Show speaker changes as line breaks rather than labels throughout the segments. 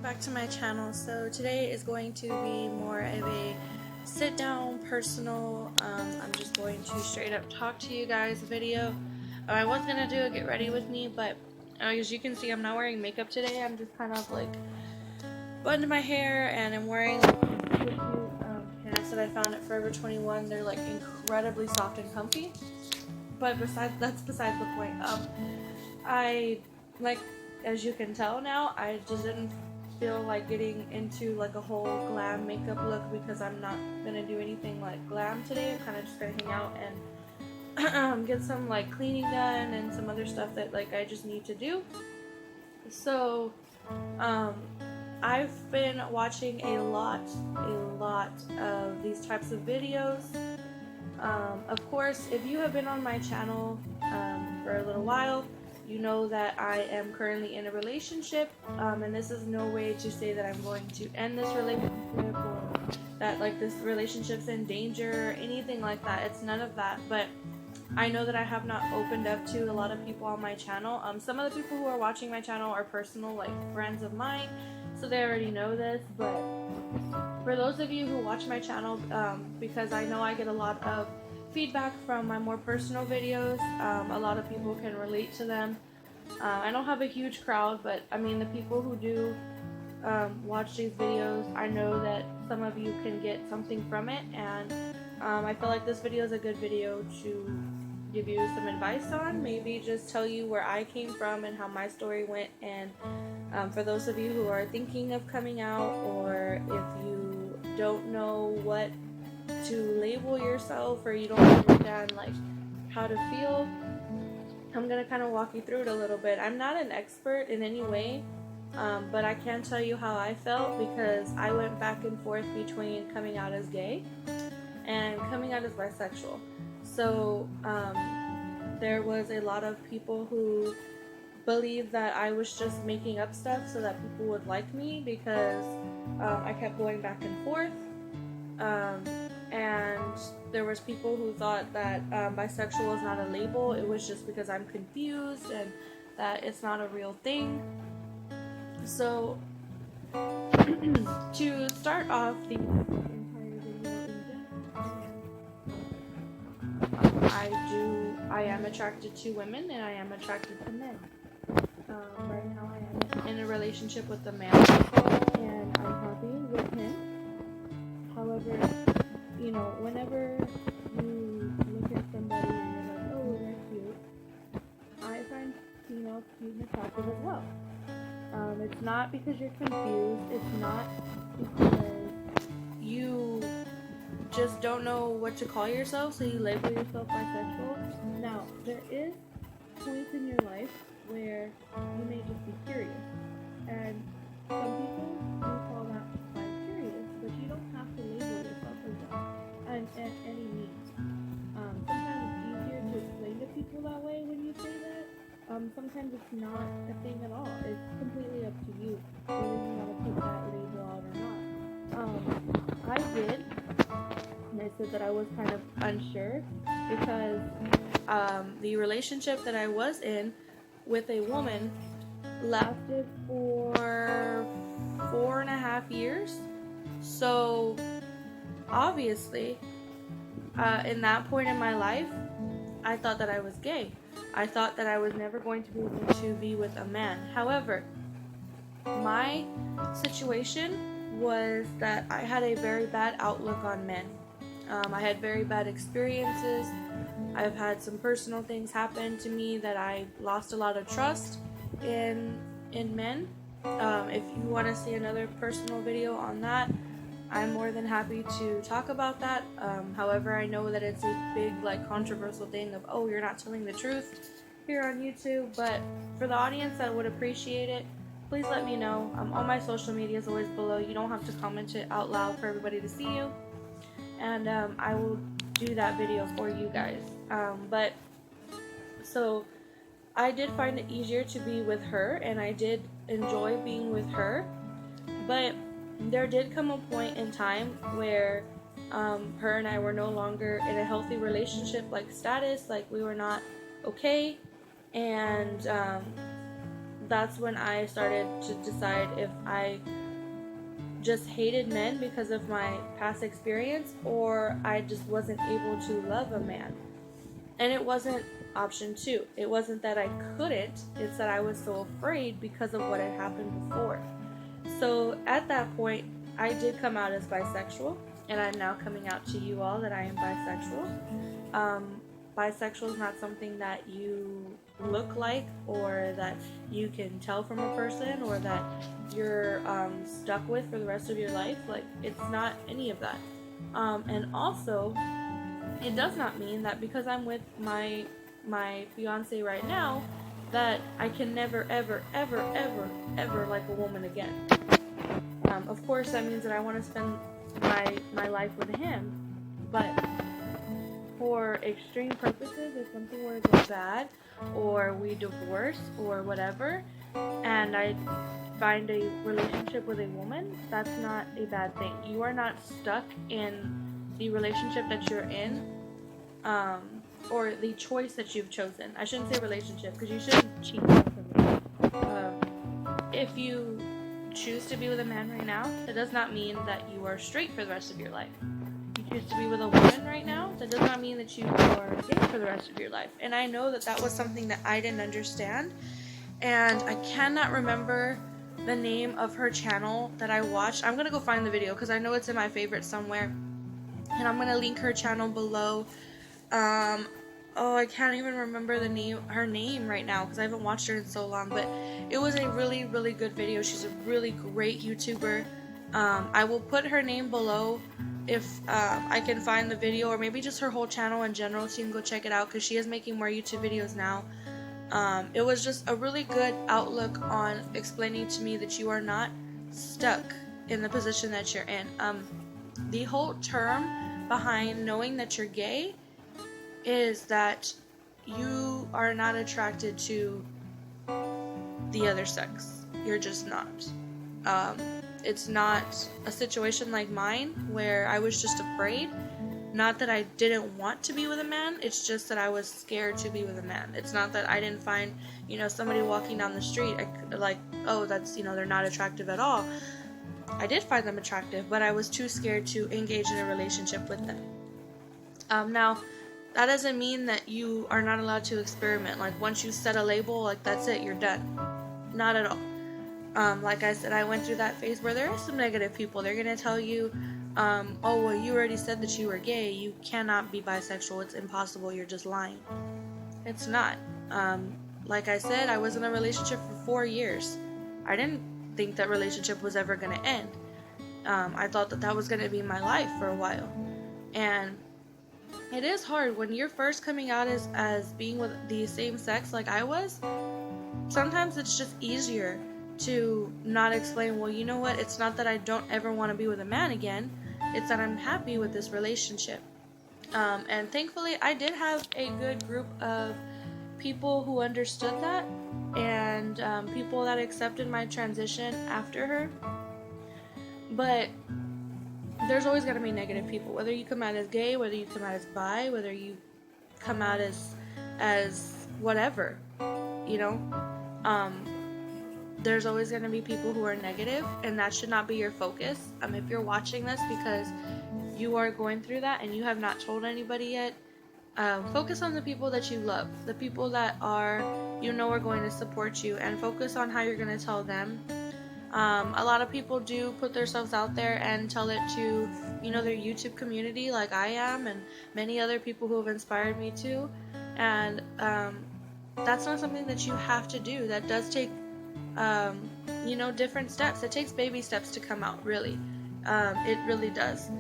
back to my channel. So today is going to be more of a sit down personal I'm just going to straight up talk to you guys video. I was gonna do a get ready with me, but as you can see, I'm not wearing makeup today. I'm just kind of like buttoned my hair and I'm wearing pants that I found at Forever 21. They're like incredibly soft and comfy, but that's besides the point. I like, as you can tell now, I just didn't feel like getting into like a whole glam makeup look because I'm not gonna do anything like glam today. I'm kind of just gonna hang out and get some like cleaning done and some other stuff that like I just need to do. So I've been watching a lot of these types of videos. Of course, if you have been on my channel for a little while, you know that I am currently in a relationship, and this is no way to say that I'm going to end this relationship or that like this relationship's in danger or anything like that. It's none of that, but I know that I have not opened up to a lot of people on my channel. Some of the people who are watching my channel are personal like friends of mine, so they already know this, but for those of you who watch my channel, because I know I get a lot of feedback from my more personal videos, a lot of people can relate to them. I don't have a huge crowd, but I mean the people who do watch these videos, I know that some of you can get something from it, and I feel like this video is a good video to give you some advice on, maybe just tell you where I came from and how my story went, and for those of you who are thinking of coming out, or if you don't know what to label yourself or you don't understand like how to feel, I'm gonna kind of walk you through it a little bit. I'm not an expert in any way, but I can tell you how I felt because I went back and forth between coming out as gay and coming out as bisexual. So there was a lot of people who believed that I was just making up stuff so that people would like me because I kept going back and forth. And there was people who thought that bisexual is not a label, it was just because I'm confused and that it's not a real thing. So to start off the entire video, I am attracted to women and I am attracted to men. Right now I am in a relationship with a man and I'm happy with him. However, you know, whenever you look at somebody and you're like, oh, they're cute, I find females cute and attractive as well. It's not because you're confused, it's not because you just don't know what to call yourself, so you label yourself bisexual. Now, there is points in your life where you may just be curious, and some people do call that bi-curious, but you don't have to label yourself as that at any means. Sometimes it's easier to explain to people that way when you say that. Sometimes it's not a thing at all. It's completely up to you whether you want to put that label out or not. I did, and I said that I was kind of unsure because the relationship that I was in with a woman lasted for 4.5 years. So obviously, in that point in my life, I thought that I was gay. I thought that I was never going to be able to be with a man. However, my situation was that I had a very bad outlook on men. I had very bad experiences. I've had some personal things happen to me that I lost a lot of trust in men. If you want to see another personal video on that, I'm more than happy to talk about that. However, I know that it's a big like controversial thing of, oh, you're not telling the truth here on YouTube, but for the audience that would appreciate it, please let me know. All my social media is always below. You don't have to comment it out loud for everybody to see you, and I will do that video for you guys. But so I did find it easier to be with her, and I did enjoy being with her, but there did come a point in time where her and I were no longer in a healthy relationship like status, like we were not okay, and that's when I started to decide if I just hated men because of my past experience, or I just wasn't able to love a man. And it wasn't option two. It wasn't that I couldn't, it's that I was so afraid because of what had happened before. So at that point, I did come out as bisexual, and I'm now coming out to you all that I am bisexual. Bisexual is not something that you look like, or that you can tell from a person, or that you're stuck with for the rest of your life. Like, it's not any of that. And also, it does not mean that because I'm with my fiance right now, that I can never, ever, ever, ever, ever like a woman again. Of course, that means that I want to spend my life with him, but for extreme purposes, if something were to go bad, or we divorce, or whatever, and I find a relationship with a woman, that's not a bad thing. You are not stuck in the relationship that you're in, or the choice that you've chosen. I shouldn't say relationship, because you shouldn't cheat on somebody. If you choose to be with a man right now, that does not mean that you are straight for the rest of your life. You choose to be with a woman right now, that does not mean that you are gay for the rest of your life. And I know that that was something that I didn't understand, and I cannot remember the name of her channel that I watched. I'm gonna go find the video because I know it's in my favorites somewhere, and I'm gonna link her channel below. I can't even remember her name right now because I haven't watched her in so long, but it was a really, really good video. She's a really great YouTuber. I will put her name below if I can find the video, or maybe just her whole channel in general, so you can go check it out, because she is making more YouTube videos now. It was just a really good outlook on explaining to me that you are not stuck in the position that you're in. The whole term behind knowing that you're gay is that you are not attracted to the other sex. You're just not. It's not a situation like mine where I was just afraid. Not that I didn't want to be with a man, it's just that I was scared to be with a man. It's not that I didn't find, somebody walking down the street, that's, they're not attractive at all. I did find them attractive, but I was too scared to engage in a relationship with them. Now, that doesn't mean that you are not allowed to experiment. Like, once you set a label, like, that's it, you're done. Not at all. Like I said, I went through that phase where there are some negative people. They're going to tell you, you already said that you were gay. You cannot be bisexual. It's impossible. You're just lying. It's not. Like I said, I was in a relationship for 4 years. I didn't think that relationship was ever going to end. I thought that was going to be my life for a while. And it is hard when you're first coming out as being with the same sex like I was. Sometimes it's just easier to not explain, well, you know what, it's not that I don't ever want to be with a man again, it's that I'm happy with this relationship. And thankfully, I did have a good group of people who understood that, and people that accepted my transition after her. But there's always going to be negative people, whether you come out as gay, whether you come out as bi, whether you come out as whatever, there's always going to be people who are negative, and that should not be your focus. If you're watching this because you are going through that and you have not told anybody yet, focus on the people that you love, the people that are going to support you, and focus on how you're going to tell them. A lot of people do put themselves out there and tell it to, their YouTube community, like I am, and many other people who have inspired me too. And that's not something that you have to do. That does take, different steps. It takes baby steps to come out, really. It really does.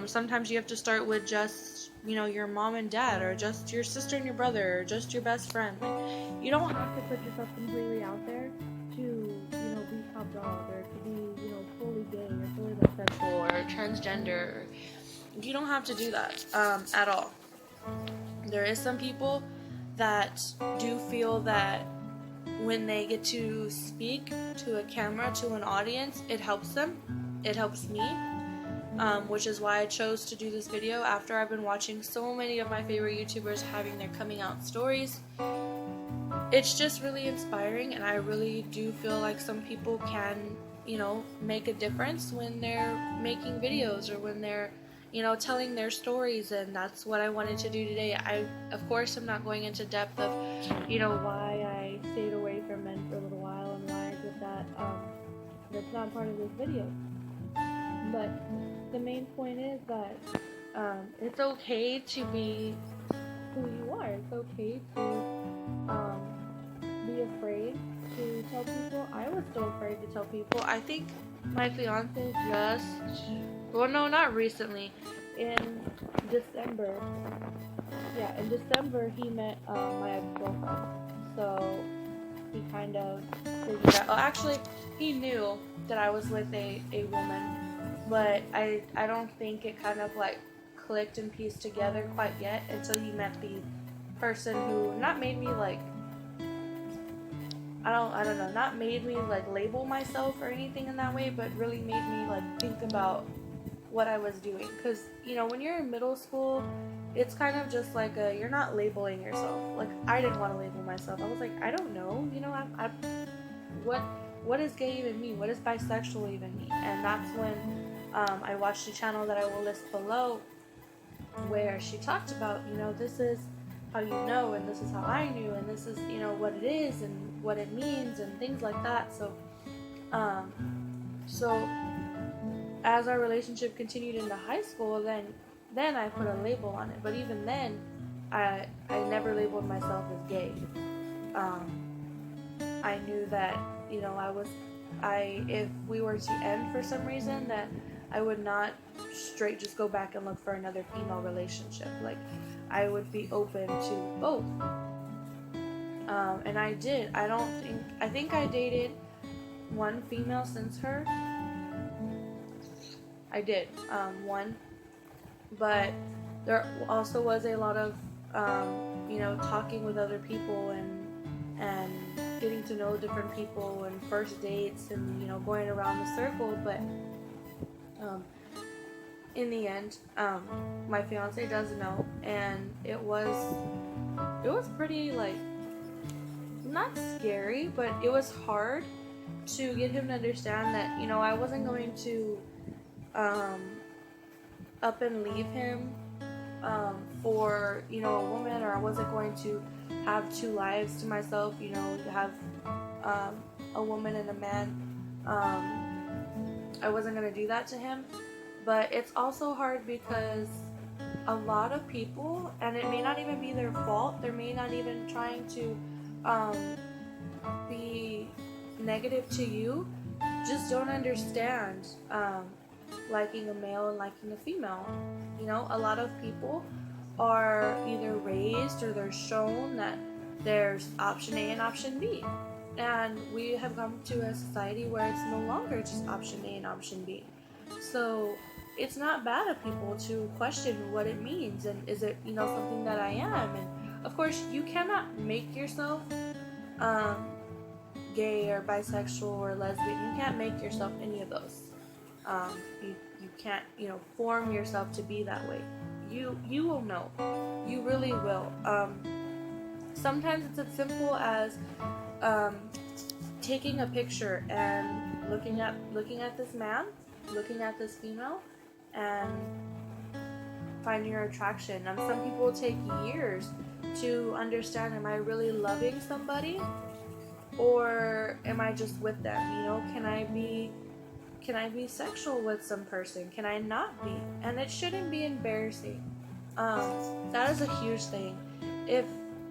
Sometimes you have to start with just, your mom and dad, or just your sister and your brother, or just your best friend. Like, you don't have to put yourself completely out there to, be top dog, or to be, fully gay, or fully bisexual, or transgender. You don't have to do that, at all. There is some people that do feel that when they get to speak to a camera, to an audience, it helps them. It helps me. Which is why I chose to do this video after I've been watching so many of my favorite YouTubers having their coming out stories. it's just really inspiring, and I really do feel like some people can, make a difference when they're making videos or when they're, telling their stories, and that's what I wanted to do today. I, of course, am not going into depth of, why I stayed away from men for a little while and why I did that. That's not part of this video. But the main point is that it's okay to be who you are. It's okay to be afraid to tell people. I was still afraid to tell people. I think my fiance no, not recently, in December. Yeah, in December he met my ex-girlfriend. So he kind of figured out. Oh, actually, he knew that I was with a woman, but I don't think it kind of like clicked and pieced together quite yet until he met the person who not made me like I don't know, not made me like label myself or anything in that way, but really made me like think about what I was doing. Because when you're in middle school, it's kind of just like you're not labeling yourself. Like, I didn't want to label myself. I was like, I don't know, what is gay even mean? What is bisexual even mean? And that's when I watched a channel that I will list below, where she talked about, this is how you know, and this is how I knew, and this is, what it is and what it means and things like that. So as our relationship continued into high school, then I put a label on it. But even then, I never labeled myself as gay. I knew that, if we were to end for some reason, that I would not straight just go back and look for another female relationship. Like, I would be open to both. And I did. I think I dated one female since her. I did, one. But there also was a lot of, talking with other people and getting to know different people and first dates and, going around the circle. But in the end, my fiance does know, and it was pretty, like, not scary, but it was hard to get him to understand that, I wasn't going to up and leave him for, a woman, or I wasn't going to have two lives to myself, to have a woman and a man. I wasn't going to do that to him. But it's also hard because a lot of people, and it may not even be their fault, they may not even trying to be negative to you, just don't understand liking a male and liking a female. A lot of people are either raised or they're shown that there's option A and option B. And we have come to a society where it's no longer just option A and option B. So it's not bad of people to question what it means, and is it, something that I am? And of course, you cannot make yourself gay or bisexual or lesbian. You can't make yourself any of those. You can't, form yourself to be that way. You will know. You really will. Sometimes it's as simple as taking a picture and looking at this man, looking at this female, and finding your attraction. Some people take years to understand, am I really loving somebody, or am I just with them? Can I be sexual with some person? Can I not be? And it shouldn't be embarrassing. That is a huge thing. If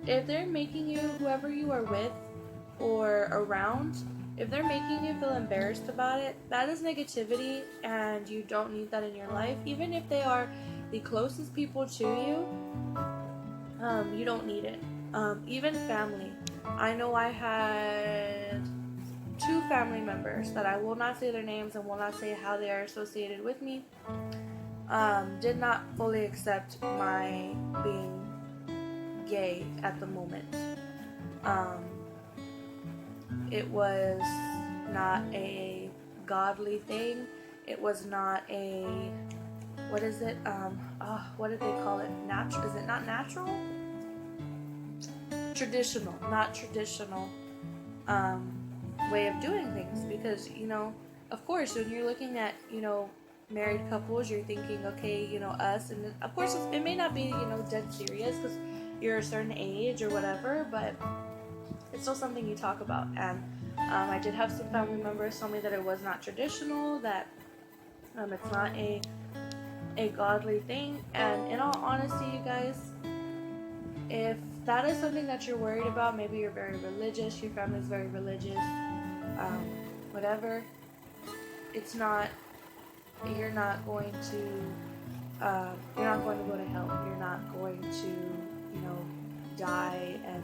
they're making you, whoever you are with or around, if they're making you feel embarrassed about it, that is negativity, and you don't need that in your life. Even if they are the closest people to you, you don't need it. Even family. I know I had 2 family members that I will not say their names and will not say how they are associated with me, did not fully accept my being gay at the moment. It was not a godly thing. It was not a, what is it? What did they call it? Natural? Is it not natural? traditional, not traditional way of doing things. Because, you know, of course, when you're looking at, you know, married couples, you're thinking, okay, you know, us, and of course, it may not be, you know, dead serious because you're a certain age or whatever, but it's still something you talk about. And I did have some family members tell me that it was not traditional, that it's not a godly thing. And in all honesty, you guys, if that is something that you're worried about, maybe you're very religious, your family's very religious, whatever, it's not, you're not going to go to hell. You're not going to, you know, die and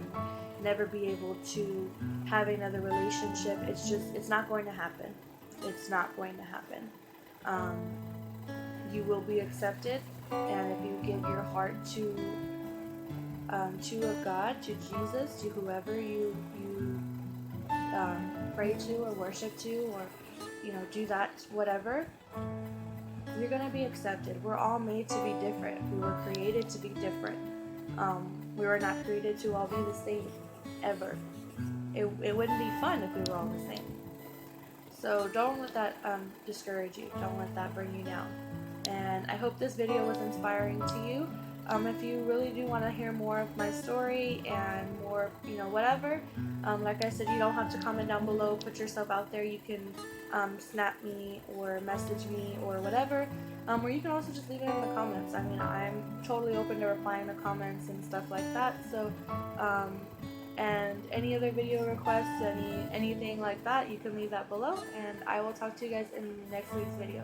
never be able to have another relationship. It's not going to happen. It's not going to happen. You will be accepted, and if you give your heart to a God, to Jesus, to whoever you pray to or worship to, or, you know, do that, whatever, you're gonna be accepted. We're all made to be different. We were created to be different. We were not created to all be the same, ever. It wouldn't be fun if we were all the same. So don't let that discourage you. Don't let that bring you down. And I hope this video was inspiring to you. If you really do want to hear more of my story and more, you know, whatever, like I said, you don't have to comment down below. Put yourself out there. You can snap me or message me or whatever, or you can also just leave it in the comments. I mean, I'm totally open to replying to comments and stuff like that. So, and any other video requests, anything like that, you can leave that below, and I will talk to you guys in next week's video.